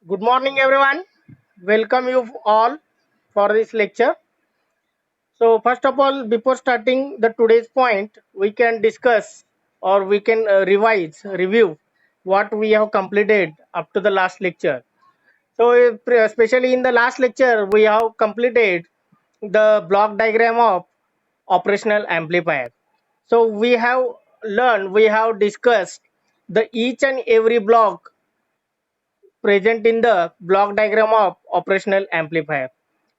Good morning, everyone. Welcome you all for this lecture. So, first of all, before starting the today's point, we can discuss or we can review what we have completed up to the last lecture. So, especially in the last lecture, we have completed the block diagram of operational amplifier. So, we have discussed the each and every block present in the block diagram of operational amplifier.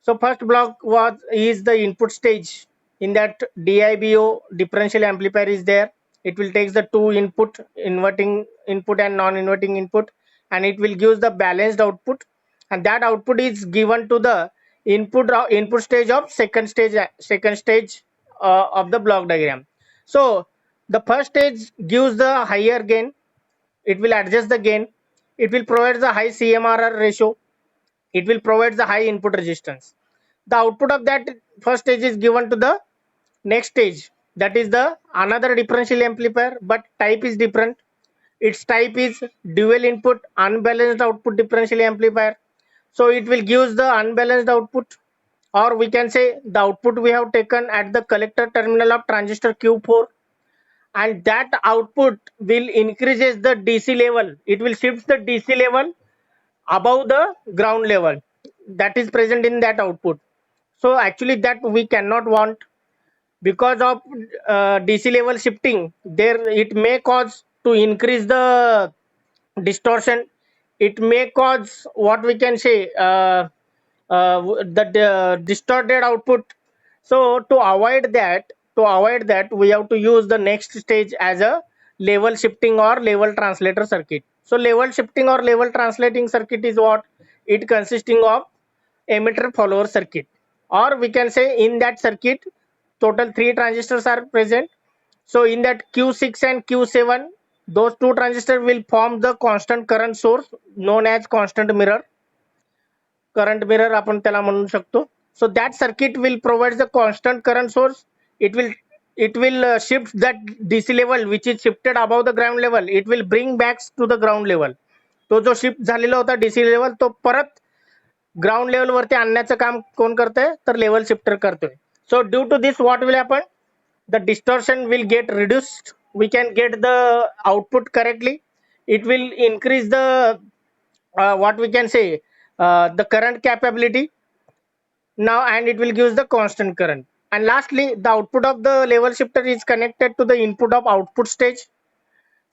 So first block was is the input stage. In that DIBO differential amplifier is there. It will take the two input, inverting input and non-inverting input, and it will give the balanced output, and that output is given to the input stage of second stage of the block diagram. So the first stage gives the higher gain. It will adjust the gain. It will provide the high CMRR ratio. It will provide the high input resistance. The output of that first stage is given to the next stage, that is the another differential amplifier, but type is different. Its type is dual input unbalanced output differential amplifier. So it will give the unbalanced output, or we can say the output we have taken at the collector terminal of transistor Q4, and that output will increases the DC level. It will shift the DC level above the ground level that is present in that output. So actually that we cannot want, because of DC level shifting. There it may cause to increase the distortion. It may cause what we can say the distorted output. So to avoid that we have to use the next stage as a level shifting or level translator circuit. So level shifting or level translating circuit is what it consisting of emitter follower circuit, or we can say in that circuit total three transistors are present. So in that Q6 and Q7, those two transistors will form the constant current source known as constant mirror. Current mirror आपण त्याला म्हणू शकतो. So that circuit will provide the constant current source. It will shift that DC level which is shifted above the ground level. It will bring back to the ground level. तो जो shift झालेला होता DC level तो परत ground level वरती आणण्याचं काम कोण करतंय, तर लेवल शिफ्टर करतोय. So due to this what will happen, the distortion will get reduced. We can get the output correctly. It will increase the what we can say the current capability now, and it will give the constant current. And lastly, the output of the level shifter is connected to the input of output stage.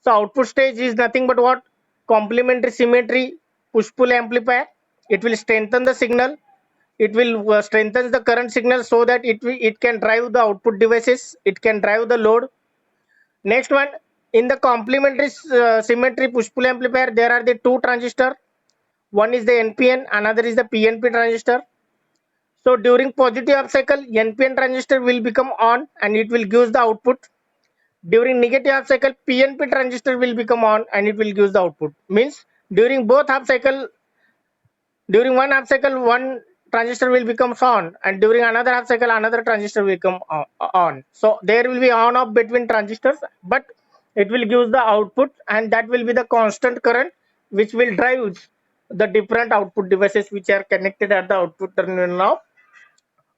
So output stage is nothing but what, complementary symmetry push pull amplifier. It will strengthen the signal. It will strengthen the current signal so that it can drive the output devices. It can drive the load. Next one, in the complementary symmetry push pull amplifier, there are the two transistor. One is the NPN, another is the PNP transistor. So during positive half cycle, NPN transistor will become on and it will give the output. During negative half cycle, PNP transistor will become on and it will give the output. Means during both half cycle, during one half cycle, one transistor will become on, and during another half cycle, another transistor will come on. So there will be on off between transistors, but it will give the output, and that will be the constant current which will drive the different output devices which are connected at the output terminal of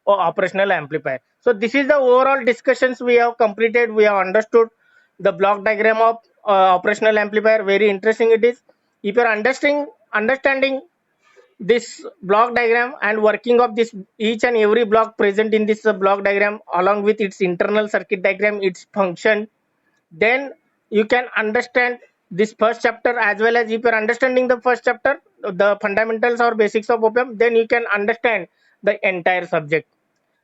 operational amplifier. So this is the overall discussions we have completed. We have understood the block diagram of operational amplifier. Very interesting it is. If you are understanding this block diagram and working of this each and every block present in this block diagram along with its internal circuit diagram, its function, then you can understand this first chapter. As well as if you are understanding the first chapter, the fundamentals or basics of op-amp, then you can understand the entire subject.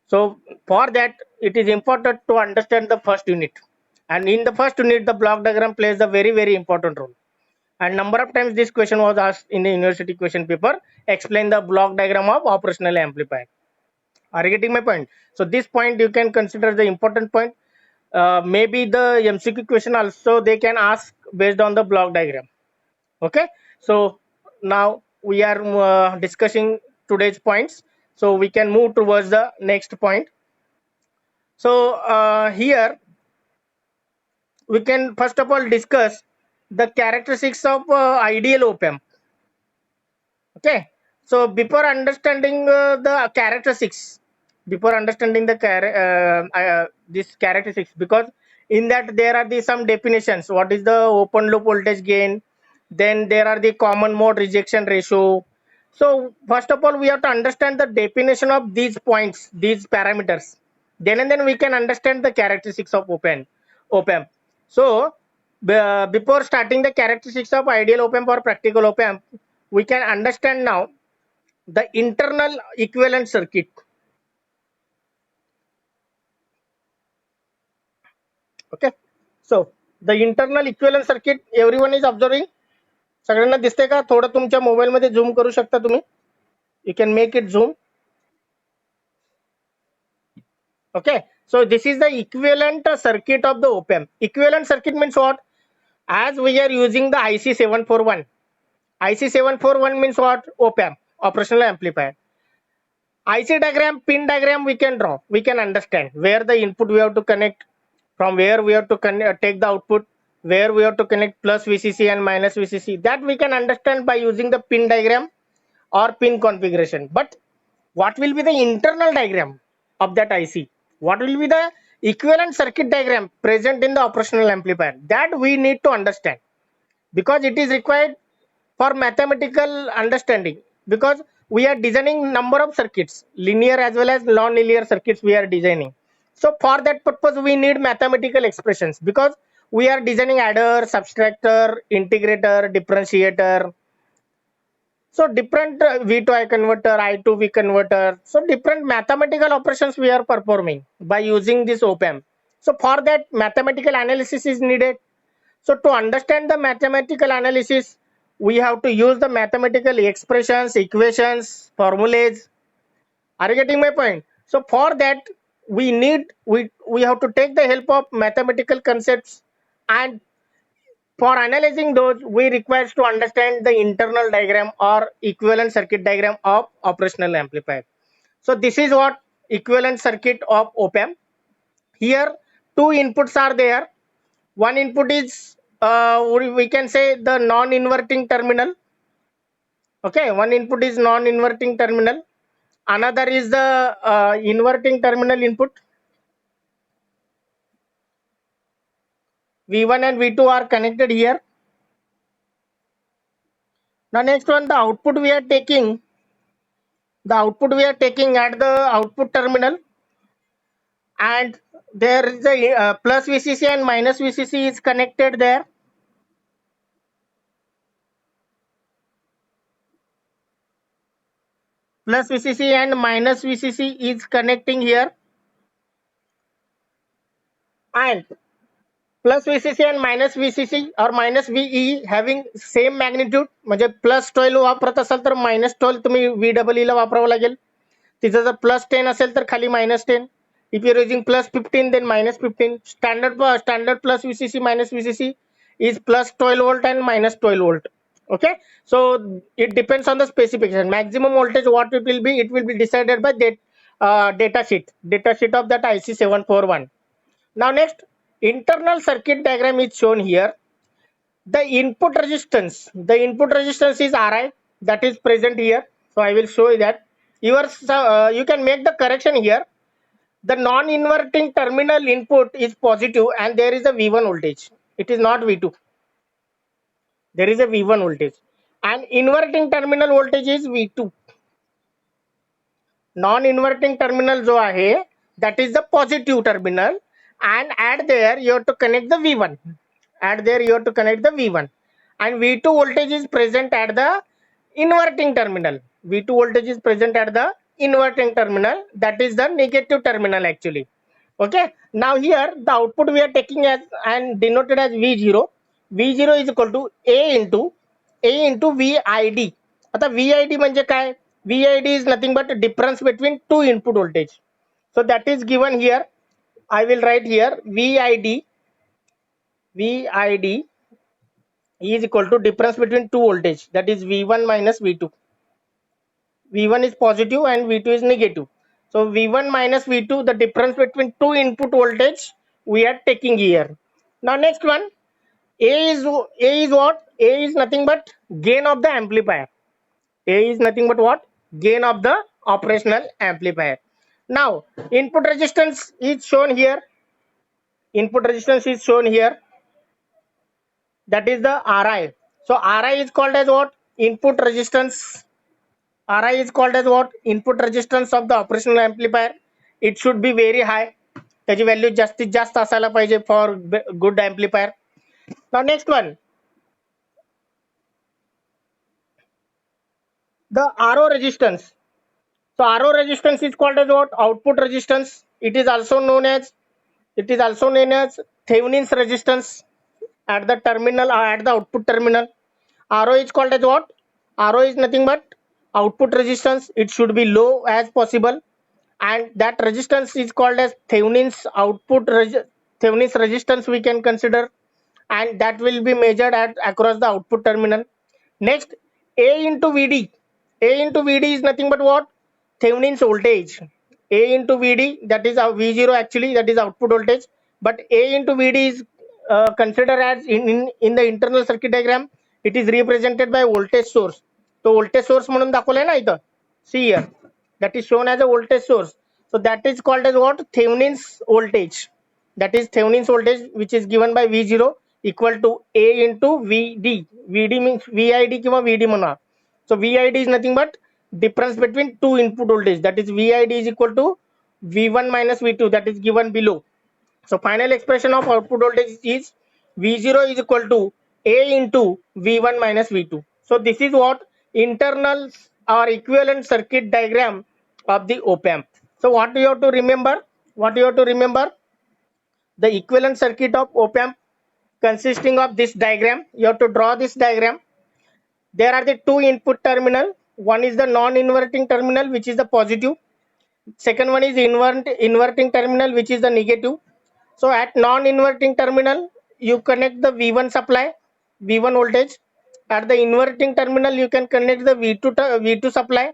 So for that it is important to understand the first unit, and in the first unit the block diagram plays a very important role. And number of times this question was asked in the university question paper: explain the block diagram of operational amplifier. Are you getting my point? So this point you can consider the important point. Maybe the MCQ question also they can ask based on the block diagram. Okay, so now we are discussing today's points, so we can move towards the next point. So here we can first of all discuss the characteristics of ideal op amp. Okay, so before understanding the characteristics, before understanding the this characteristics, because in that there are the some definitions. What is the open loop voltage gain? Then there are the common mode rejection ratio. So first of all, we have to understand the definition of these points, these parameters. Then and then we can understand the characteristics of op amp. So before starting the characteristics of ideal op amp or practical op amp, we can understand now the internal equivalent circuit. Okay, so the internal equivalent circuit everyone is observing. सगळ्यांना दिसते का? थोडं तुमच्या mobile मध्ये झूम करू शकता तुम्ही. You can make it zoom. Okay, so this is the equivalent circuit of the op amp. Equivalent circuit means what? As we are using the IC741. IC741 means what? Op amp, operational amplifier. IC diagram, pin diagram we can draw. We can understand where the input we have to connect, from where we have to take the output, where we have to connect plus VCC and minus VCC. That we can understand by using the pin diagram or pin configuration. But what will be the internal diagram of that IC? What will be the equivalent circuit diagram present in the operational amplifier? That we need to understand, because it is required for mathematical understanding, because we are designing number of circuits, linear as well as non-linear circuits we are designing. So for that purpose we need mathematical expressions, because we are designing adder, subtractor, integrator, differentiator. So different V to I converter, I to V converter. So different mathematical operations we are performing by using this op amp. So for that mathematical analysis is needed. So to understand the mathematical analysis, we have to use the mathematical expressions, equations, formulas. Are you getting my point? So for that, we have to take the help of mathematical concepts, and for analyzing those, we require to understand the internal diagram or equivalent circuit diagram of operational amplifier. So this is what equivalent circuit of op amp. Here, two inputs are there. One input is we can say the non-inverting terminal. Okay, one input is non-inverting terminal. Another is the inverting terminal input. V1 and V2 are connected here. Now next one, the output we are taking. The output we are taking at the output terminal, and there is a plus VCC and minus VCC is connected there. Plus VCC and minus VCC is connecting here, and plus VCC and minus VCC or minus VE having same magnitude. म्हणजे plus 12 वापरत असाल तर minus 12 तुम्ही VEE ला वापरावं लागेल. तिथं जर plus 10 असेल तर खाली minus 10. If you are using plus 15, then minus 15. Standard plus VCC minus VCC is plus 12 volt and minus 12 volt. Okay, so it depends on the specification. Maximum voltage what it will be? It will be decided by that data sheet of that IC741. Now next, internal circuit diagram is shown here. The input resistance is Ri, that is present here. So I will show you that. You can make the correction here. The non-inverting terminal input is positive and there is a V1 voltage. It is not V2. There is a V1 voltage. And inverting terminal voltage is V2. Non-inverting terminal जो आहे, that is the positive terminal, and at there you have to connect the V1. At there you have to connect the V1, and V2 voltage is present at the inverting terminal. V2 voltage is present at the inverting terminal, that is the negative terminal actually. Okay, now here the output we are taking as and denoted as V0. V0 is equal to A into VID. आता VID म्हणजे काय? VID is nothing but difference between two input voltage. So that is given here. I will write here VID is equal to difference between two voltage, that is V1 minus V2. V1 is positive and V2 is negative. So V1 minus V2, the difference between two input voltage we are taking here. Now next one, A is what? A is nothing but gain of the amplifier. A is nothing but what? Gain of the operational amplifier. Now, input resistance is shown here. Input resistance is shown here. That is the Ri. So Ri is called as what? Input resistance. Ri is called as what? Input resistance of the operational amplifier. It should be very high. त्याची value जास्तीत जास्त असायला पाहिजे for good amplifier. Now next one, the RO resistance. So RO resistance is called as what? Output resistance. It is also known as Thevenin's resistance at the terminal or at the output terminal. RO is called as what? RO is nothing but output resistance. It should be low as possible, and that resistance is called as Thevenin's Thevenin's resistance we can consider, and that will be measured at across the output terminal. Next, A into VD. A into VD is nothing but what? Thevenin's voltage. A into VD, that is our V0 actually, that is output voltage. But A into VD is considered as in the internal circuit diagram, it is represented by voltage source. So voltage source म्हणून दाखवलंय ना इथं. See here, that is shown as a voltage source. So that is called as what? Thevenin's voltage. That is Thevenin's voltage, which is given by V0 equal to A into VD. VD means VID किंवा VD म्हणा. So VID is nothing but difference between two input voltage. That is VID is equal to V1 minus V2, that is given below. So final expression of output voltage is V0 is equal to A into V1 minus V2. So this is what internal or equivalent circuit diagram of the op amp. So what you have to remember? What you have to remember? The equivalent circuit of op amp consisting of this diagram. You have to draw this diagram. There are the two input terminal. One is the non-inverting terminal, which is the positive. Second one is inverting terminal, which is the negative. So at non-inverting terminal, you connect the V1 supply, V1 voltage. At the inverting terminal, you can connect the V2 supply.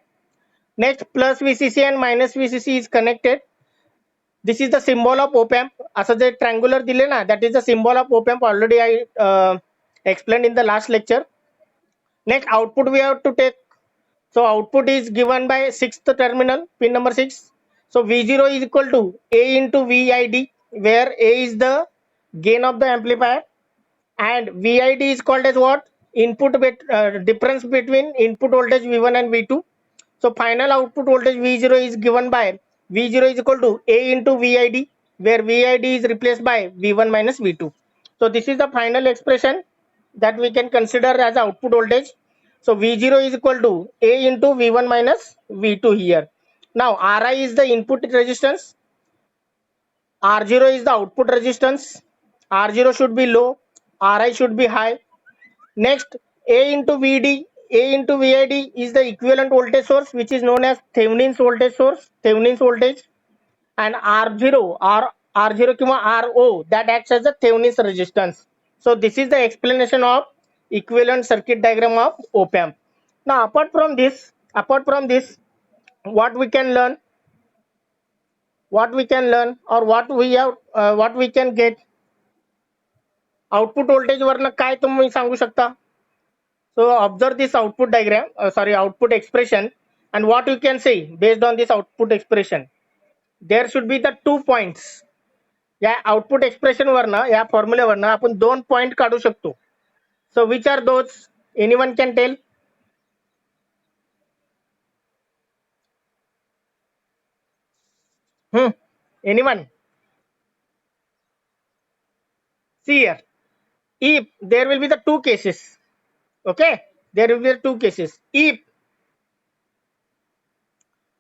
Next, plus VCC and minus VCC is connected. This is the symbol of op amp. असं जे triangular दिले ना, that is the symbol of op amp. Already I explained in the last lecture. Next, output we have to take. So output is given by sixth terminal, pin number 6. So V0 is equal to A into VID, where A is the gain of the amplifier, and VID is called as what? Difference between input voltage V1 and V2. So final output voltage V0 is given by V0 is equal to A into VID, where VID is replaced by V1 minus V2. So this is the final expression that we can consider as output voltage. So V0 is equal to A into V1 minus V2 here. Now Ri is the input resistance, R0 is the output resistance. R0 should be low, Ri should be high. Next, A into VD, A into VID is the equivalent voltage source, which is known as Thevenin's voltage source, Thevenin's voltage, and R0 किंवा RO, that acts as the Thevenin's resistance. So this is the explanation of equivalent circuit diagram of op amp. Now apart from this, what we can learn, or what we can get, output voltage वरनं काय तुम्ही सांगू शकता? So observe this output diagram, output expression, and what you can say based on this output expression. There should be the 2 points. या output expression वरनं, या formula वरनं आपण 2 point काढू शकतो. So which are those? Anyone can tell? Anyone? See here. If there will be the two cases, okay, there will be the two cases. If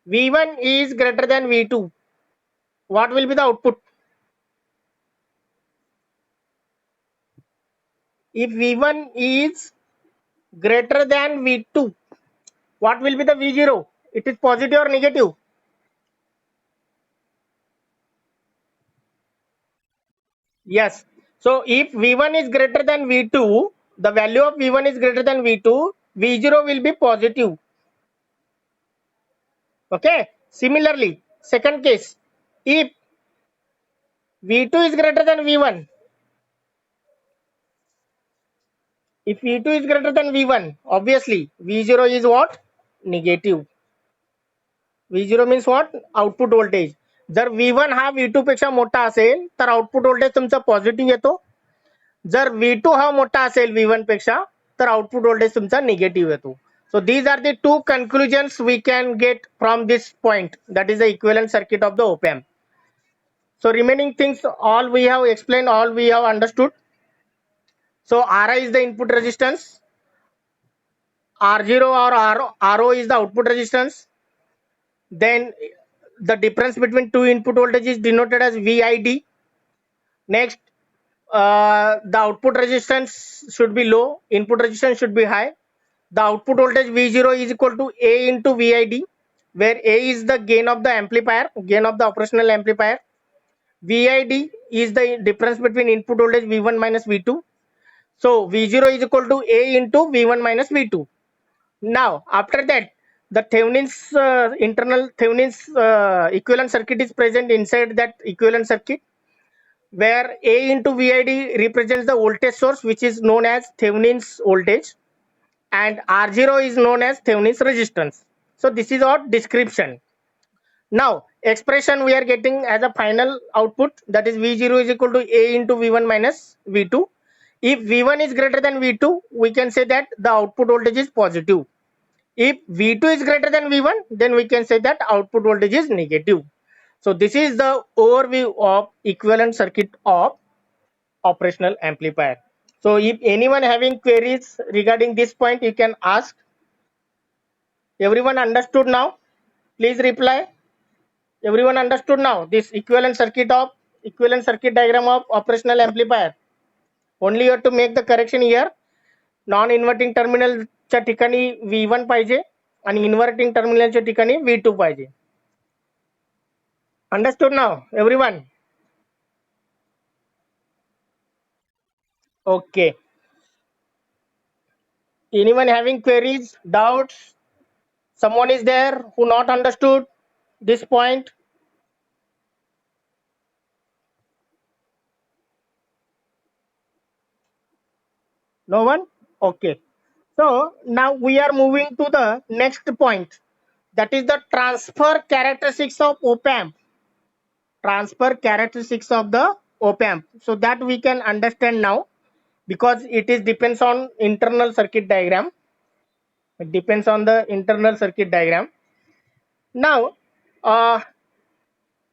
V1 is greater than V2, what will be the output? If V1 is greater than V2, what will be the V0? It is positive or negative? Yes. So if V1 is greater than V2, the value of V1 is greater than V2, V0 will be positive. Okay. Similarly, second case, if V2 is greater than V1, if V2 is greater than V1, obviously V0 is what? Negative. V0 means what? Output voltage. जर V1 हा V2 पेक्षा मोठा असेल तर output voltage तुमचा positive येतो. जर V2 हा मोठा असेल V1 पेक्षा तर आउटपुट व्होल्टेज तुमचा निगेटिव्ह येतो. So these are the two conclusions we can get from this point, that is the equivalent circuit of the op-amp. So remaining things all we have explained, all we have understood. So Ri is the input resistance, R0 or RO is the output resistance. Then the difference between two input voltage is denoted as VID. Next, the output resistance should be low, input resistance should be high. The output voltage V0 is equal to A into VID, where A is the gain of the amplifier, gain of the operational amplifier. VID is the difference between input voltage V1 minus V2. So V0 is equal to A into V1 minus V2. Now after that, the Thevenin's internal Thevenin's equivalent circuit is present inside that equivalent circuit, where A into VID represents the voltage source, which is known as Thevenin's voltage, and R0 is known as Thevenin's resistance. So this is our description. Now expression we are getting as a final output, that is V0 is equal to A into V1 minus V2. If V1 is greater than V2, we can say that the output voltage is positive. If V2 is greater than V1, then we can say that output voltage is negative. So this is the overview of equivalent circuit of operational amplifier. So if anyone having queries regarding this point, you can ask. Everyone understood now? Please reply. Everyone understood now this equivalent circuit diagram of operational amplifier. Only you have to make the correction here. Non inverting टर्मिनलच्या ठिकाणी V1 पाहिजे आणि inverting टर्मिनलच्या ठिकाणी V2 पाहिजे. Understood now everyone? Okay. Anyone having queries, doubts? Someone is there who not understood this point? No one? Okay. So now we are moving to the next point, that is the transfer characteristics of op-amp. Transfer characteristics of the op-amp. So that we can understand now, because it is depends on internal circuit diagram. It depends on the internal circuit diagram. Now,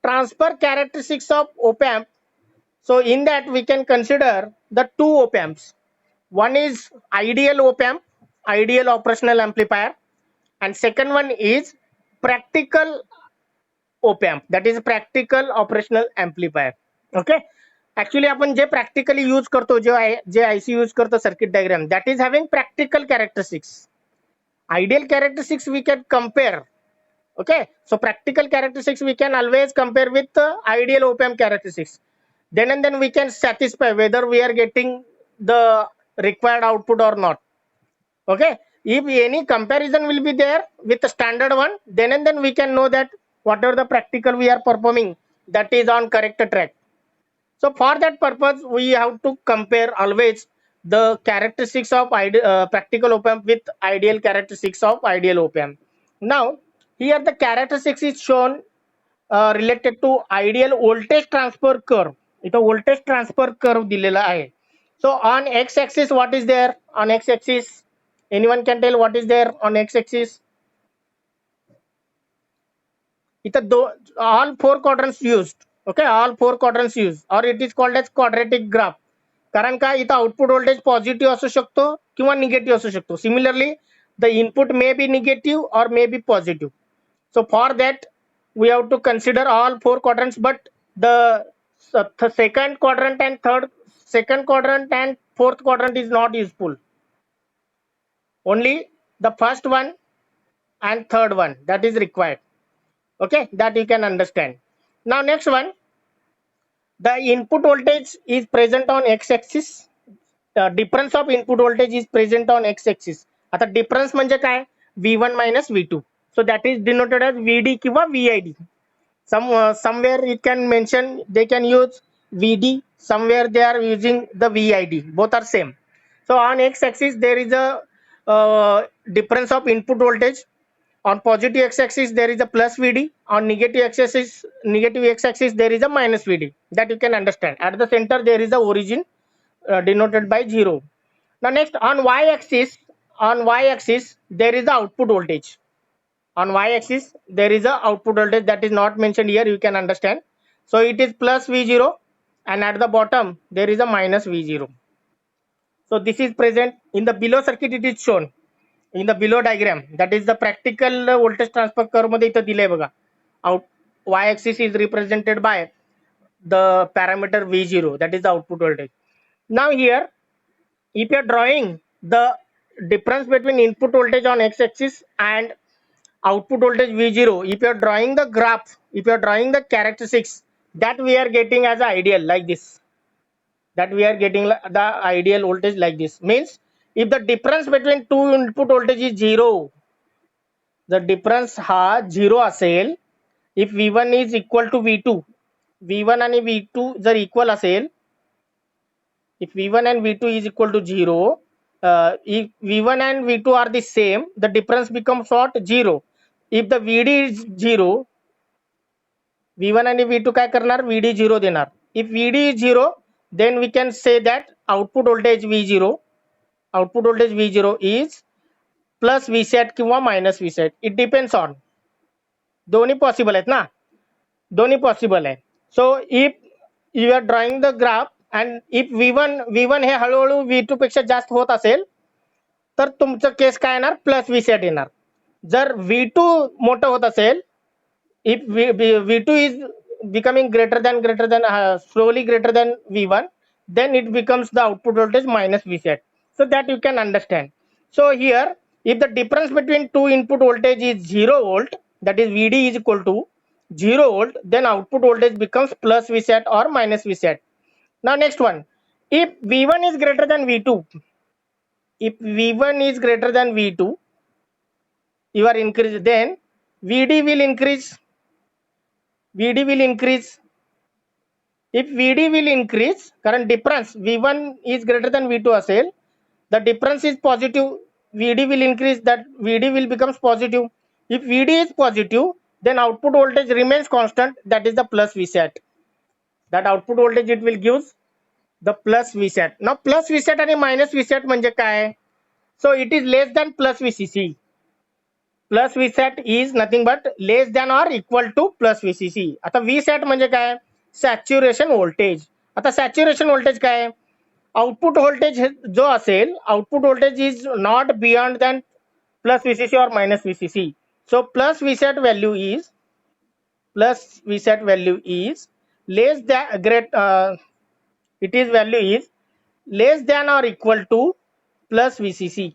transfer characteristics of op-amp. So in that we can consider the two op-amps. One is ideal op-amp, ideal operational amplifier, and second one is practical op-amp, that is practical operational amplifier. Okay. Actually आपण जे practically use करतो, जे IC use करतो circuit diagram, that is having practical characteristics. Ideal characteristics we can compare. Okay, so practical characteristics we can always compare with ideal op-amp characteristics. Then and then we can satisfy whether we are getting the required output or not. Okay, if any comparison will be there with the standard one, then and then we can know that whatever the practical we are performing, that is on correct track. So for that purpose, we have to compare always the characteristics of practical op-amp with ideal characteristics of ideal op-amp. Now here the characteristics is shown related to ideal voltage transfer curve. इथं voltage transfer curve दिलेला आहे. So on x-axis what is there? On x-axis, anyone can tell what is there on x-axis? इथं all four quadrants used. Okay, all four quadrants used, or it is called as quadratic graph. कारण का इथं output voltage positive असू शकतो किंवा negative असू शकतो. Similarly the input may be negative or may be positive. So for that we have to consider all four quadrants, but the second quadrant and fourth quadrant is not useful. Only the first one and third one, that is required. Okay, that you can understand. Now next one, the input voltage is present on x-axis. The difference of input voltage is present on x-axis. आता difference म्हणजे काय? V1 minus V2. So that is denoted as VD किंवा VID. Somewhere it can mention, they can use VD, somewhere they are using the VID. Both are same. So on x-axis there is a difference of input voltage. On positive x-axis there is a plus Vd, on negative x-axis there is a minus Vd. That you can understand. At the center there is a origin denoted by 0. Now next, on y-axis there is the output voltage. On y-axis there is a output voltage that is not mentioned here, you can understand. So it is plus V0, and at the bottom there is a minus V0. So this is present in the below circuit. It is shown in the below diagram. That is the practical voltage transfer curve मध्ये इथं दिलंय बघा. Out y-axis is represented by the parameter V0, that is the output voltage. Now here, if you are drawing the difference between input voltage on x-axis and output voltage V0, if you are drawing the graph, if you are drawing the characteristics, that we are getting as ideal like this. That we are getting the ideal voltage like this. Means if the difference between two input voltage is 0, the difference हा 0 असेल, if V1 is equal to V2, V1 आणि V2 जर equal असेल, if V1 and V2 is equal to 0, if V1 and V2 are the same, the difference becomes what? 0. If the VD is 0, V1 आणि V2 काय करणार? VD 0 देणार. If VD is 0, then we can say that output voltage V0 is plus Vset किंवा minus Vset. It depends on. दोन्ही possible आहेत ना, दोन्ही possible आहे. So if you are drawing the graph and if V1 हे हळूहळू V2 पेक्षा जास्त होत असेल तर तुमचं केस काय येणार? प्लस Vset येणार. जर V2 मोठं होत असेल, if V2 is becoming greater than slowly greater than V1, then it becomes the output voltage minus Vset. So that you can understand. So here, if the difference between two input voltage is 0 volt, that is Vd is equal to 0 volt, then output voltage becomes plus Vset or minus Vset. Now next one, if V1 is greater than V2, if V1 is greater than V2, you are increased, then Vd will increase. Vd will increase. If Vd will increase, current difference V1 is greater than V2 असेल, the difference is positive, Vd will increase, that Vd will becomes positive. If Vd is positive, then output voltage remains constant, that is the plus Vset. That output voltage it will gives the plus Vset. Now plus Vset आणि minus Vset म्हणजे काय? So it is less than plus VCC. Plus Vset is nothing but less than or equal to plus VCC. आता Vset म्हणजे काय? Saturation voltage. आता saturation voltage काय? Output voltage जो असेल, output voltage is not beyond than plus VCC or minus VCC. So plus Vset value is less than value is less than or equal to plus VCC.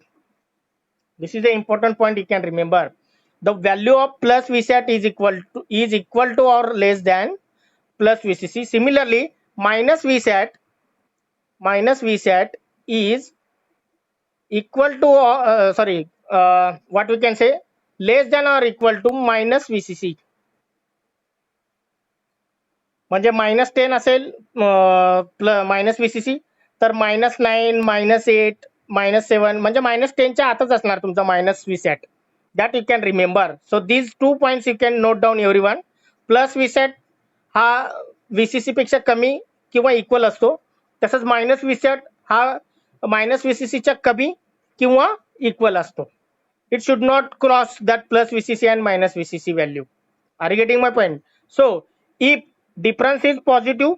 This is the important point you can remember. The value of plus Vset is equal to or less than plus VCC. Similarly, minus Vset is equal to what we can say, less than or equal to minus VCC. म्हणजे -10 असेल minus VCC, तर -9, -8, -7 म्हणजे -10 च्या आतच असणार तुमचा minus Vset. That you can remember. So these 2 points you can note down everyone. Plus Vset हा VCC पेक्षा कमी किंवा इक्वल असतो, तसंच मायनस Vset हा मायनस VCC च्या कमी किंवा इक्वल असतो. It should not cross that plus VCC and minus VCC value. Are you getting my point? So if difference is positive,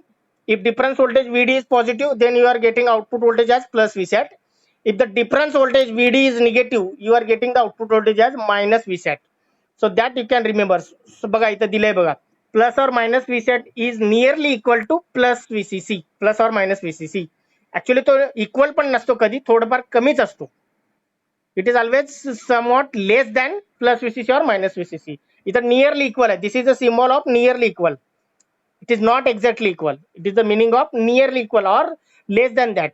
if difference voltage Vd is positive, then you are getting output voltage as plus Vset. If the difference voltage Vd is negative, you are getting the output voltage as minus Vset. So that you can remember. So बघा इथं दिलंय बघा, plus or minus Vset is nearly equal to plus VCC, plus or minus VCC. Actually तो equal पण नसतो, कधी थोडंफार कमीच असतो. It is always somewhat less than plus VCC or minus VCC. इथं nearly equal आहे. This is a symbol of nearly equal. It is not exactly equal. It is the meaning of nearly equal or less than that.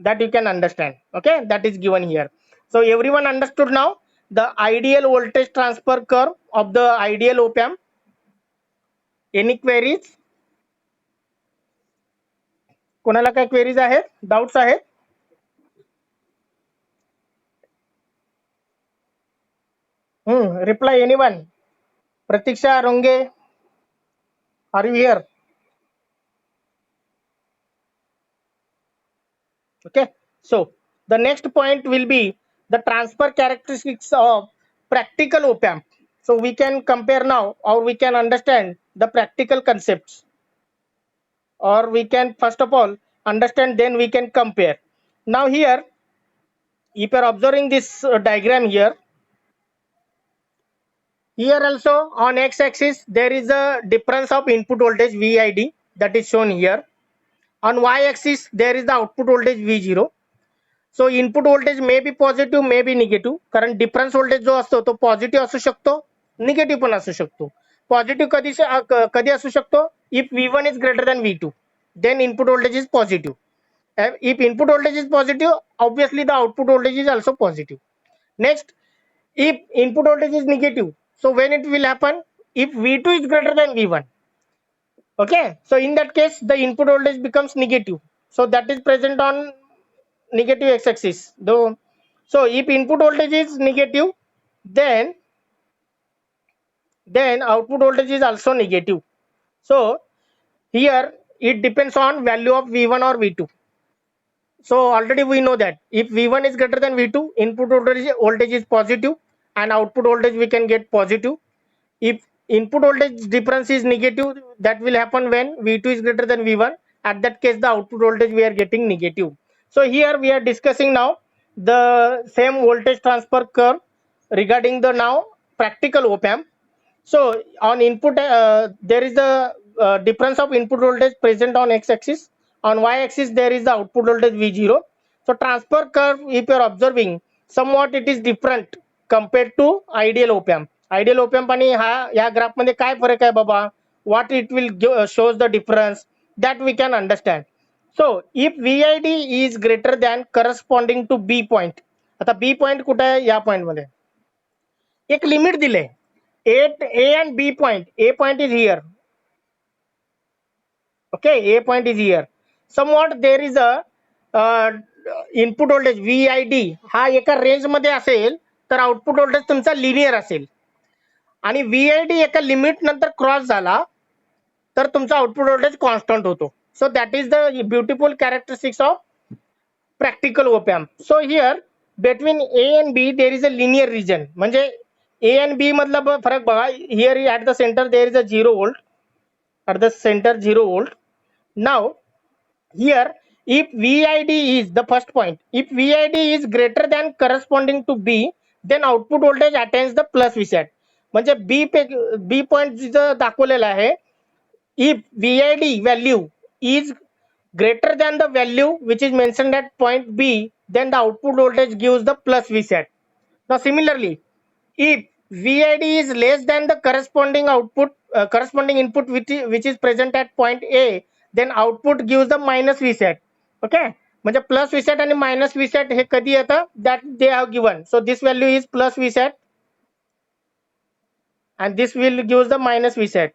That you can understand. Okay, that is given here. So everyone understood now the ideal voltage transfer curve of the ideal op-amp. Any queries? कोणाला काय queries आहेत, doubts आहेत? Reply anyone. Pratiksha Ronge, are you here? Okay. So the next point will be the transfer characteristics of practical op-amp. So we can compare now, or we can understand the practical concepts, or we can first of all understand, then we can compare. Now here, if you are observing this diagram here, here also on x-axis there is a difference of input voltage VID that is shown here. On y-axis there is the output voltage V0. So input voltage may be positive may be negative, कारण difference voltage जो असतो तो positive असू शकतो, negative पण असू शकतो. Positive कधी असू शकतो, if V1 is greater than V2 then input voltage is positive. If input voltage is positive obviously the output voltage is also positive. Next, if input voltage is negative, so when it will happen, if V2 is greater than V1, okay, so in that case the input voltage becomes negative, so that is present on negative x-axis though. So if input voltage is negative, then output voltage is also negative. So here it depends on value of V1 or V2. So already we know that if V1 is greater than V2, input voltage is positive and output voltage we can get positive. If input voltage difference is negative, that will happen when V2 is greater than V1. At that case, the output voltage we are getting negative. So here we are discussing now the same voltage transfer curve regarding the now practical op-amp. So on input, there is a difference of input voltage present on x-axis. On y-axis, there is the output voltage V0. So transfer curve, if you are observing, somewhat it is different compared to ideal op-amp. Ideal op-amp आणि या graph मध्ये काय फरक आहे बाबा, what it will shows the difference, that we can understand. So if VID is greater than corresponding to B point, आता B point कुठे आहे, या पॉइंट मध्ये एक लिमिट दिले. A and B point. A point is here. Okay, A point is here. Somewhat there is a input voltage VID हा एका range मध्ये असेल तर आउटपुट व्होल्टेज तुमचा लिनियर असेल, आणि VID एका लिमिट नंतर क्रॉस झाला तर तुमचा आउटपुट व्होल्टेज कॉन्स्टंट होतो. So that is the beautiful characteristics of practical op-amp. So here between A and B there is a linear region. म्हणजे A and B मधला फरक बघा. Here at the centre there is a 0 volt. At the center 0 volt. Now here if VID is the first point, if VID is greater than corresponding to B, then output voltage attains the plus Vsat. म्हणजे B point जिथं दाखवलेला आहे, if VID value is greater than the value which is mentioned at point B, then the output voltage gives the plus Vsat. Now similarly, if VID is less than the corresponding input which is present at point A, then output gives the minus Vsat. Okay, म्हणजे plus Vsat आणि minus Vsat हे कधी येतं, that they have given. So this value is plus Vsat and this will give the minus Vsat.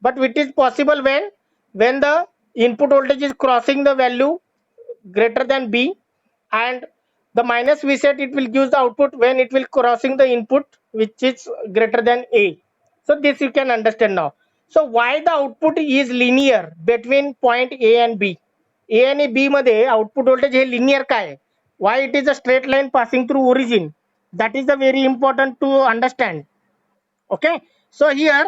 But it is possible when the input voltage is crossing the value greater than B, and the minus Vsat it will give the output when it will crossing the input which is greater than A. So this you can understand now. So why the output is linear between point A and B? A आणि B मध्ये output voltage हे linear काय आहे? Why it is a straight line passing through origin? That is the very important to understand. Okay, so here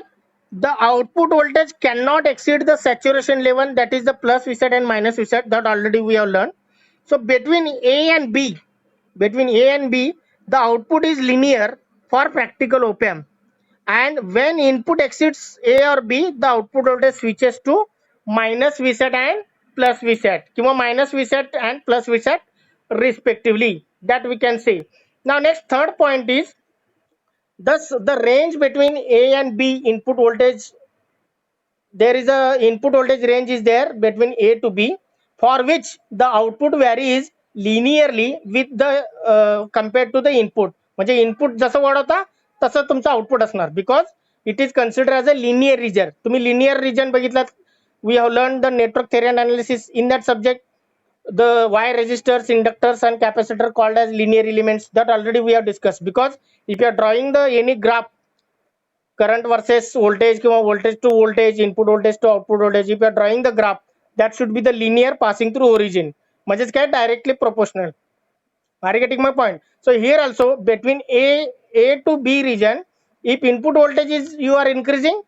the output voltage cannot exceed the saturation level, that is the plus Vsat and minus Vsat, that already we have learned. So between A and B, the output is linear for practical op-amp, and when input exceeds A or B, the output voltage switches to minus Vsat and plus Vsat, किंवा minus Vsat and plus Vsat respectively, that we can say. Now next third point is, thus the range between A and B input voltage, there is a input voltage range is there between A to B, for which the output varies linearly with the compared to the input. म्हणजे input जसं वाढवता तसं तुमचं output असणार, because it is consider as a linear region. तुम्ही linear region बघितलात, we have learn the network theory and analysis in that subject. the why resistors, inductors and capacitor called as linear elements, that already we have discussed. Because if you are drawing the any graph, current versus voltage or voltage to voltage, input voltage to output voltage, if you are drawing the graph, that should be the linear passing through origin, म्हणजेच काय directly proportional. Are you getting my point? So here also between A to B region, if input voltage is you are increasing,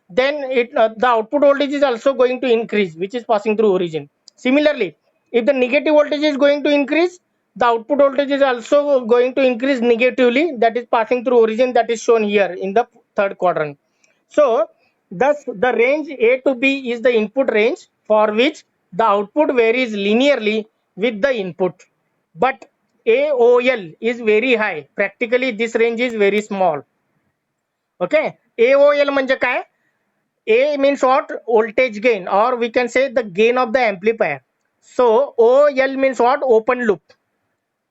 then the output voltage is also going to increase, which is passing through origin. Similarly, if the negative voltage is going to increase, the output voltage is also going to increase negatively, that is passing through origin, that is shown here in the third quadrant. So thus the range A to B is the input range for which the output varies linearly with the input, but AOL is very high. Practically this range is very small. Okay, AOL म्हणजे काय? A means what? Voltage gain, or we can say the gain of the amplifier. So OL means what? Open loop.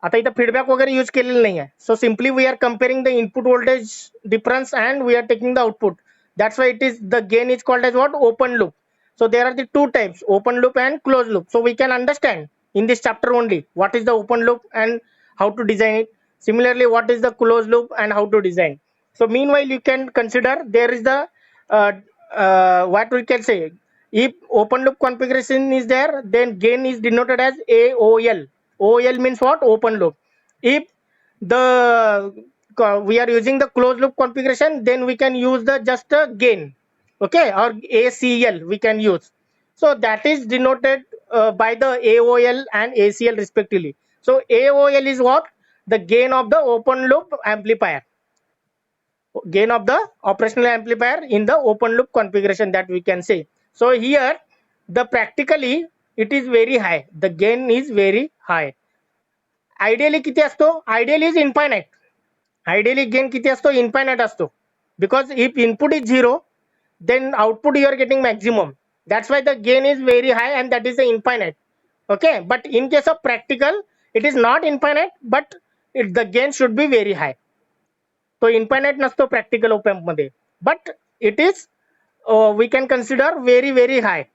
आता इथं feedback वगैरे use केलेलं नाही आहे. So simply we are comparing the input voltage difference and we are taking the output. That's why it is the gain is called as what? Open loop. So there are the two types, open loop and closed loop. So we can understand in this chapter only what is the open loop and how to design it. Similarly, what is the closed loop and how to design. So meanwhile, you can consider there is the uh, what we can say, if open loop configuration is there, then gain is denoted as AOL. OL means what? Open loop. If the we are using the closed loop configuration, then we can use the just a gain, okay, or ACL we can use. So that is denoted by the AOL and ACL respectively. So AOL is what? The gain of the open loop amplifier, gain of the operational amplifier in the open loop configuration, that we can say. So here the practically it is very high, the gain is very high. Ideally किती असतो? Ideally is infinite. Ideally gain किती असतो? Infinite असतो. Because if input is 0, then output you are getting maximum. That's why the gain is very high and that is the infinite. Okay, but in case of practical, it is not infinite, but the gain should be very high. तो infinite नसतो practical op amp मध्ये, but it is we can consider very high,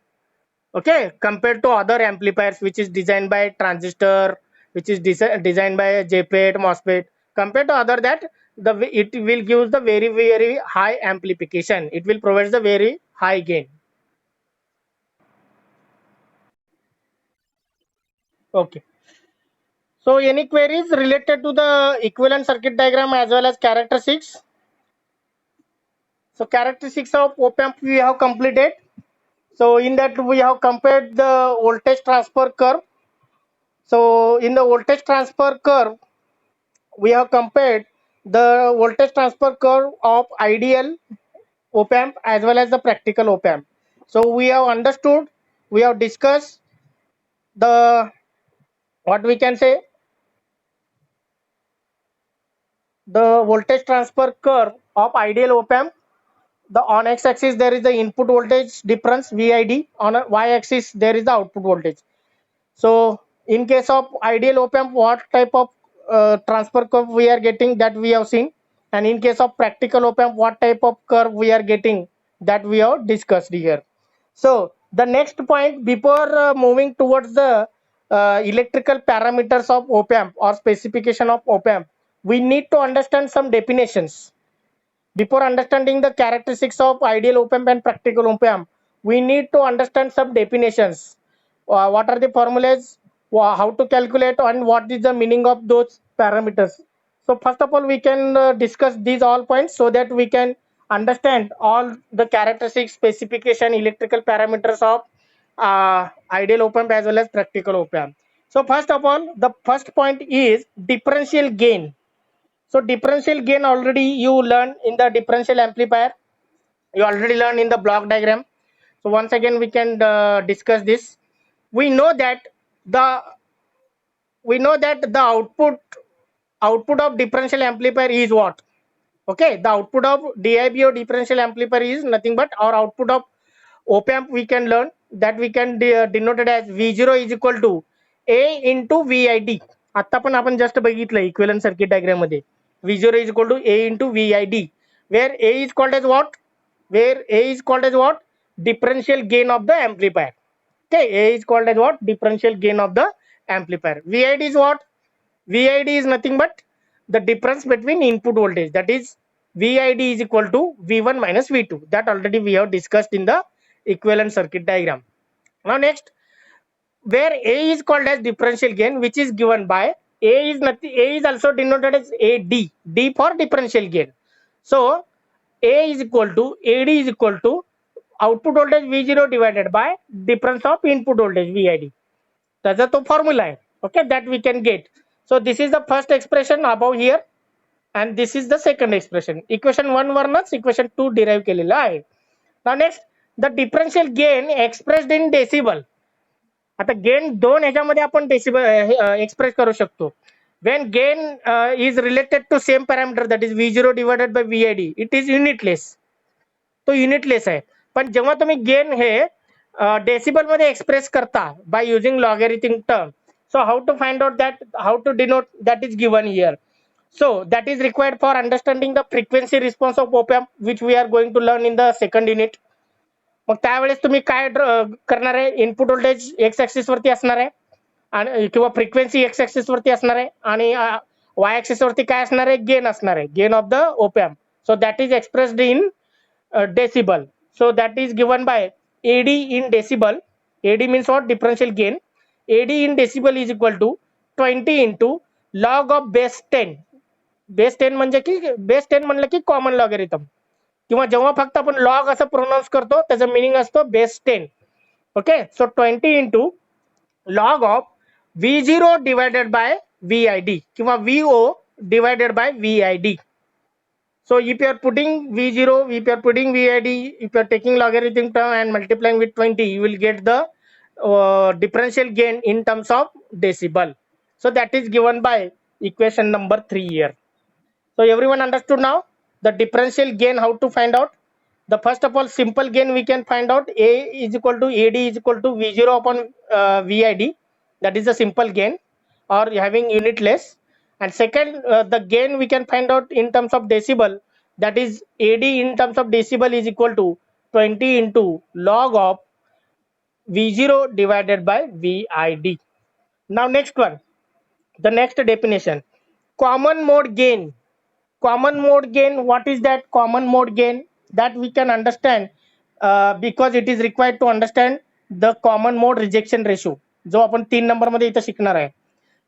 okay, compared to other amplifiers which is designed by transistor, which is designed by JFET, MOSFET. Compared to other that, it will give the very high amplification, it will provide the very high gain. Okay, so any queries related to the equivalent circuit diagram as well as characteristics? So characteristics of op amp we have completed. So in that we have compared the voltage transfer curve. So in the voltage transfer curve, we have compared the voltage transfer curve of ideal op amp as well as the practical op amp. So we have understood, we have discussed the, what we can say, the voltage transfer curve of ideal op amp. The on x-axis there is the input voltage difference VID, on a y-axis there is the output voltage. So in case of ideal op amp, what type of transfer curve we are getting, that we have seen, and in case of practical op amp, what type of curve we are getting, that we have discussed here. So the next point, before moving towards the electrical parameters of op amp or specification of op amp, we need to understand some definitions. Before understanding the characteristics of ideal op amp and practical op amp, we need to understand some definitions. What are the formulas, how to calculate, and what is the meaning of those parameters. So first of all, we can discuss these all points so that we can understand all the characteristics, specification, electrical parameters of ideal op amp as well as practical op amp. So first of all, the first point is differential gain. So differential gain already you learned in the differential amplifier. You already learned in the block diagram. So once again we can discuss this. We know that the output of differential amplifier is what? Okay, the output of DIBO differential amplifier is nothing but our output of op amp. We can learn that we can denote it as V0 is equal to A into VID. आता पण आपण just बघितलं equivalent circuit diagram मध्ये V0 is equal to A into VID, where A is called as what? Where A is called as what? Differential gain of the amplifier. Okay, A is called as what? Differential gain of the amplifier. VID is what? VID is nothing but the difference between input voltage, that is VID is equal to V1 minus V2. That already we have discussed in the equivalent circuit diagram. Now next, where A is called as differential gain, which is given by A is nothing, A is also denoted as AD, D for differential gain. So A is equal to AD is equal to output voltage V0 divided by difference of input voltage VID. त्याचा तो formula आहे. Okay, that we can get. So this is the first expression above here, and this is the second expression. Equation 1 वरनच equation 2 derive केलेला आहे. Now next, the differential gain expressed in decibel. आता gain दोन ह्याच्यामध्ये आपण decibel express करू शकतो. when gain is related to same parameter, that is V0 divided by VID, it is unitless. तो युनिटलेस आहे. पण जेव्हा तुम्ही गेन हे डेसिबल मध्ये एक्सप्रेस करता by using logarithmic term, so how to find out that, how to denote, that is given here. So that is required for understanding the frequency response of op amp, which we are going to learn in the second unit. मग त्यावेळेस तुम्ही काय करणार आहे, input voltage x axis वरती असणार आहे आणि किंवा फ्रिक्वेन्सी एक्स ऍक्सिस वरती असणार आहे आणि वाय ऍक्सिस वरती काय असणार आहे, गेन असणार आहे, gain of the op amp. So that is expressed in decibel. So that is given by AD in decibel. AD means what? Differential gain. AD in decibel is equal to 20 into log of base 10. Base 10 म्हणजे की base 10 म्हणलं की common logarithm, किंवा जेव्हा फक्त आपण log असं pronounce करतो त्याचा मीनिंग असतो base 10. Okay, so 20 into log of V0 divided by VID किंवा VO divided by VID. So if you are putting V0, if you are putting VID, if you are taking logarithmic term and multiplying with 20, you will get the differential gain in terms of decibel. So that is given by equation number 3 here. So everyone understood now the differential gain, how to find out? The first of all, simple gain we can find out. A is equal to AD is equal to V0 upon VID. That is a simple gain, or having unitless. And second, the gain we can find out in terms of decibel. That is AD in terms of decibel is equal to 20 into log of V0 divided by VID. Now next one, the next definition, common mode gain. Common mode gain, what is that common mode gain? That we can understand because it is required to understand the common mode rejection ratio, जो आपण 3 number मध्ये इथे शिकणार आहे.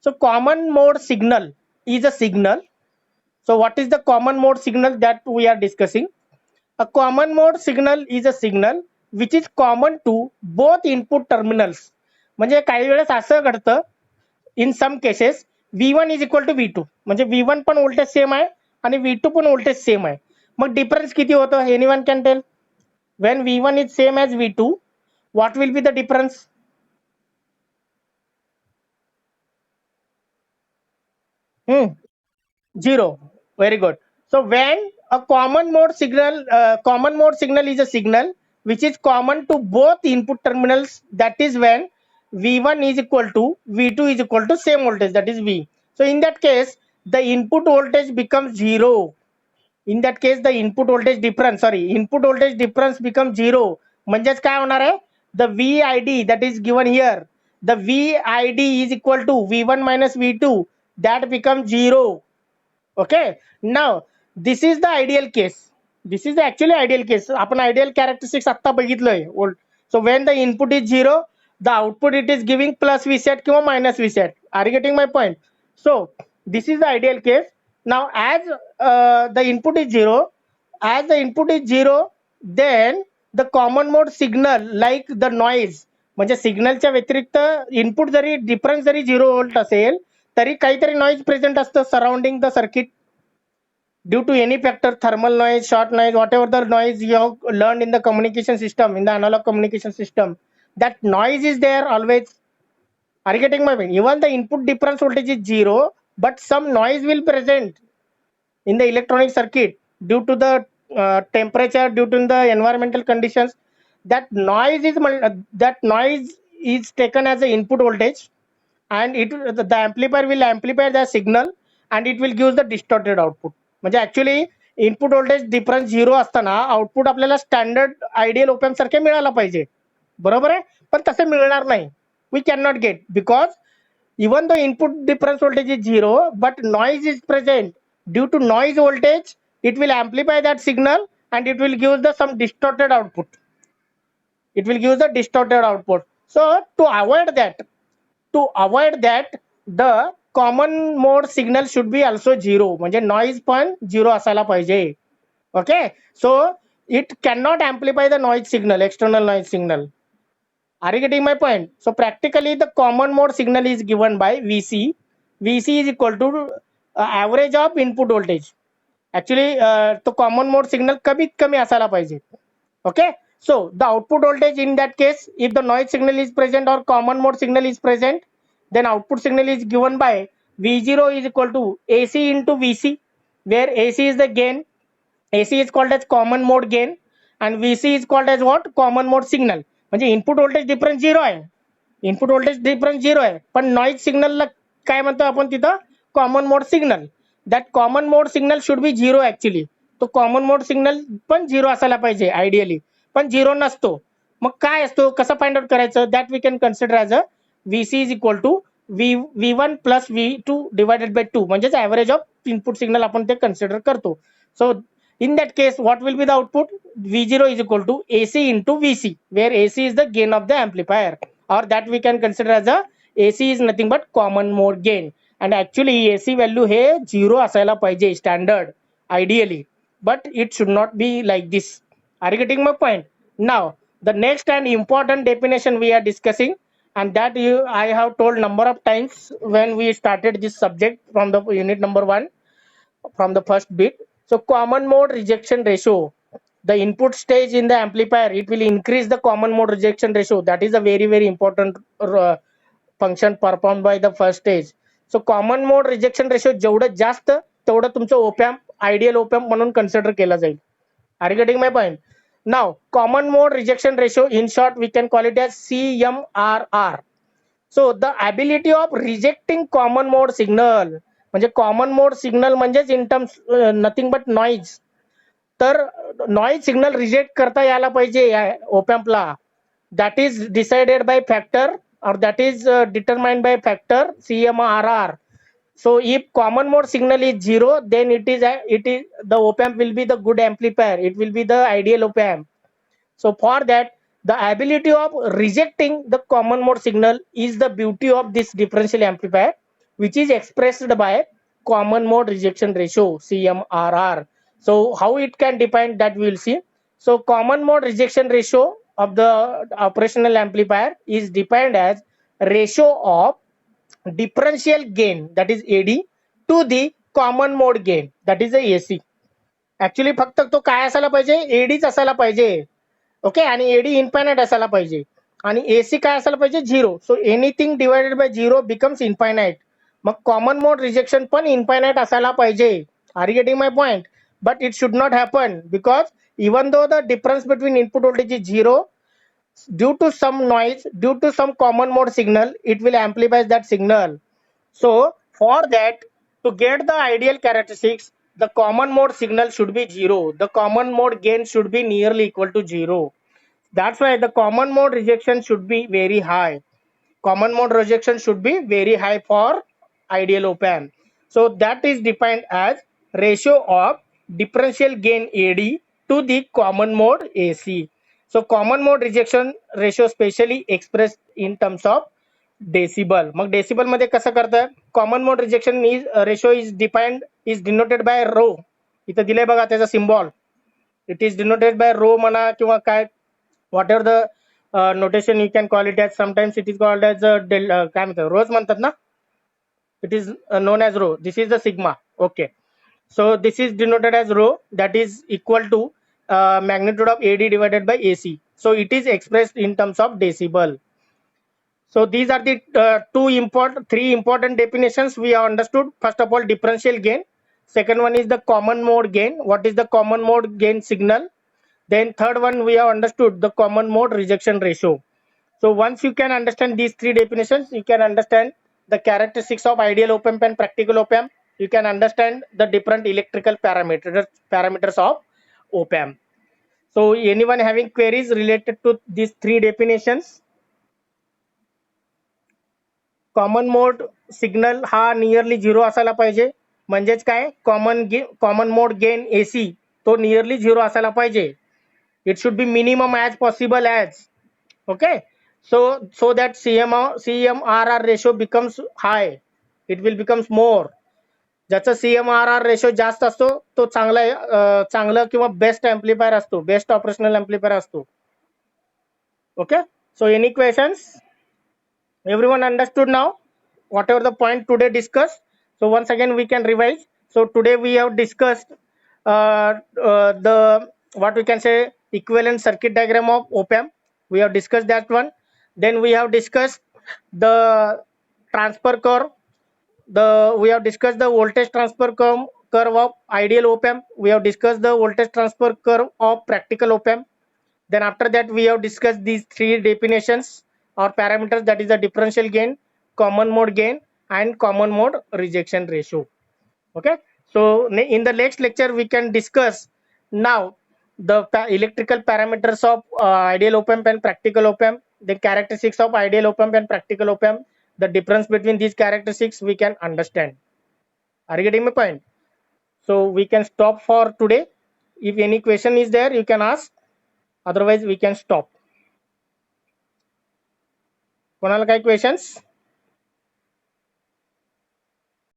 So common mode signal is a signal. So what is the common mode signal that we are discussing? A common mode signal is a signal which is common to both input terminals. म्हणजे काही वेळेस असं घडतं, in some cases V1 is equal to V2, म्हणजे V1 पण voltage same आहे आणि V2 पण व्होल्टेज सेम आहे. मग डिफरन्स किती होतं? Anyone can tell? when V1 is same as V2, what will be the difference? Zero. Very good. So when a common mode signal is a signal which is common to both input terminals, that is when V1 is equal to V2 is equal to same voltage, that is V. So in that case the input voltage becomes zero. In that case the input voltage difference becomes zero. म्हणजेच काय होणार आहे? The VID that is given here, the VID is equal to V1 minus V2, that becomes zero. Okay, now this is the ideal case. This is the actually ideal case. आपण ideal characteristics आता बघितलंय. So when the input is zero, the output it is giving plus Vset किंवा minus Vset. Are you getting my point? So this is the ideal case. Now as the input is zero, then the common mode signal like the noise, म्हणजे सिग्नलच्या व्यतिरिक्त input जरी difference जरी 0 volt असेल तरी काहीतरी noise present असतं surrounding the circuit due to any factor, thermal noise, short noise, whatever the noise you have learned in the communication system, in the analog communication system, that noise is there always. Are you getting my point? Even the input difference voltage is zero, but some noise will present in the electronic circuit due to the temperature, due to the environmental conditions. That noise is taken as the input voltage, and the amplifier will amplify the signal and it will give the distorted output. म्हणजे actually input voltage difference 0 असताना output आपल्याला standard ideal op-amp सारखे मिळायला पाहिजे, बरोबर आहे. पण तसे मिळणार नाही. We can not get, because Even though input difference voltage is 0, but noise is present. Due to noise voltage, it will amplify that signal and it will give the some distorted output. It will give the distorted output. So to avoid that the common mode signal should be also 0, म्हणजे noise पण 0 असायला पाहिजे. Okay, so it cannot amplify the noise signal, external noise signal. Are you getting my point? So practically the common mode signal is given by VC. VC is equal to average of input voltage. Actually तो common mode signal कमीत कमी असायला पाहिजे. Okay, so the output voltage in that case, if the noise signal is present or common mode signal is present, then output signal is given by V0 is equal to AC into VC, where AC is the gain. AC is called as common mode gain and VC is called as what? Common mode signal. म्हणजे input voltage difference 0 आहे. Input voltage difference 0 आहे, पण noise सिग्नलला काय म्हणतो आपण तिथं? Common mode signal. That common mode signal should be 0 actually. तो कॉमन मोड सिग्नल पण 0 असायला पाहिजे आयडियली, पण 0 नसतो. मग काय असतो, कसं फाइंड आउट करायचं? That we can consider as a VC is equal to V1 plus V2 divided by 2, म्हणजेच ॲव्हरेज ऑफ इनपुट सिग्नल आपण ते कन्सिडर करतो. सो in that case, what will be the output? V0 is equal to AC into VC, where AC is the gain of the amplifier, or that we can consider as a AC is nothing but common mode gain. And actually AC value हे 0 असायला पाहिजे standard ideally, but it should not be like this. Are you getting my point? Now the next and important definition we are discussing, and that I have told number of times when we started this subject from the unit number 1, from the first bit. So common mode rejection ratio, the input stage in the amplifier, it will increase the common mode rejection ratio. That is a very important function performed by the first stage. So common mode rejection ratio जेवढं जास्त तेवढं तुमचं op-amp ideal op-amp म्हणून consider केला जाईल. Are you getting my point? Now common mode rejection ratio, in short we can call it as CMRR. So the ability of rejecting common mode signal, म्हणजे common mode signal म्हणजेच in terms nothing but noise. तर noise signal reject करता यायला पाहिजे ओपॅम्पला. That is decided by factor, or that is determined by factor CMRR. So if common mode signal is 0, then it is the op-amp will be the good amplifier, it will be the ideal op-amp. So for that, the ability of rejecting the common mode signal is the beauty of this differential amplifier, which is expressed by common mode rejection ratio, CMRR. So how it can define, that we will see. So common mode rejection ratio of the operational amplifier is defined as ratio of differential gain, that is AD, to the common mode gain, that is the AC. Actually फक्त तो काय असायला पाहिजे? एडीच असायला पाहिजे. Okay, आणि AD infinite असायला पाहिजे, आणि एसी काय असायला पाहिजे? 0. So anything divided by 0 becomes infinite. मग कॉमन मोड रिजेक्शन पण इन्फायनाइट असायला पाहिजे. Are you getting my point? But it should not happen, because even though the difference between input voltage is 0, due to some noise, due to some common mode signal, it will amplify that signal. So for that, to get the ideal characteristics, the common mode signal should be 0. The common mode gain should be nearly equal to 0. That's why the common mode rejection should be very high. Common mode rejection should be very high for ideal op-amp. So that is defined as ratio of differential gain AD to the common mode AC. So common mode rejection ratio specially expressed in terms of decibel. मग decibel मध्ये कसं करतं? Common mode rejection is ratio is defined, is denoted by rho. इथं दिलंय बघा त्याचा symbol. It is denoted by rho म्हणा किंवा काय, whatever the notation you can call it as. Sometimes it is called as काय म्हणतात, रोज म्हणतात ना. It is known as rho. This is the sigma. Okay, so this is denoted as rho, that is equal to magnitude of AD divided by AC. So it is expressed in terms of decibel. So these are the three important definitions we have understood. First of all, differential gain. Second one is the common mode gain. What is the common mode gain signal? Then third one we have understood the common mode rejection ratio. So once you can understand these three definitions, you can understand the characteristics of ideal op-amp and practical op-amp. You can understand the different electrical parameters of op-amp. So anyone having queries related to these three definitions? Common mode signal हा nearly 0 असायला पाहिजे. म्हणजेच काय, common mode gain AC तो nearly 0 असायला पाहिजे. It should be minimum as possible as. Okay, so that CMRR ratio becomes high, it will becomes more. ज्याचा CMRR ratio जास्त असतो तो चांगला किंवा बेस्ट एम्प्लिफायर असतो, बेस्ट ऑपरेशनल एम्प्लिफायर असतो. Okay, so any questions? Everyone understood now whatever the point today discussed? So once again we can revise. So today we have discussed the what we can say equivalent circuit diagram of op-amp. We have discussed that one. Then we have discussed the transfer curve. We have discussed the voltage transfer curve of ideal op-amp. We have discussed the voltage transfer curve of practical op-amp. Then after that we have discussed these three definitions or parameters, that is the differential gain, common mode gain, and common mode rejection ratio. Okay, so in the next lecture we can discuss now the electrical parameters of ideal op-amp and practical op-amp, the characteristics of ideal op-amp and practical op-amp, the difference between these characteristics we can understand. Are you getting my point? So we can stop for today. If any question is there you can ask, otherwise we can stop. कोणाला काही questions?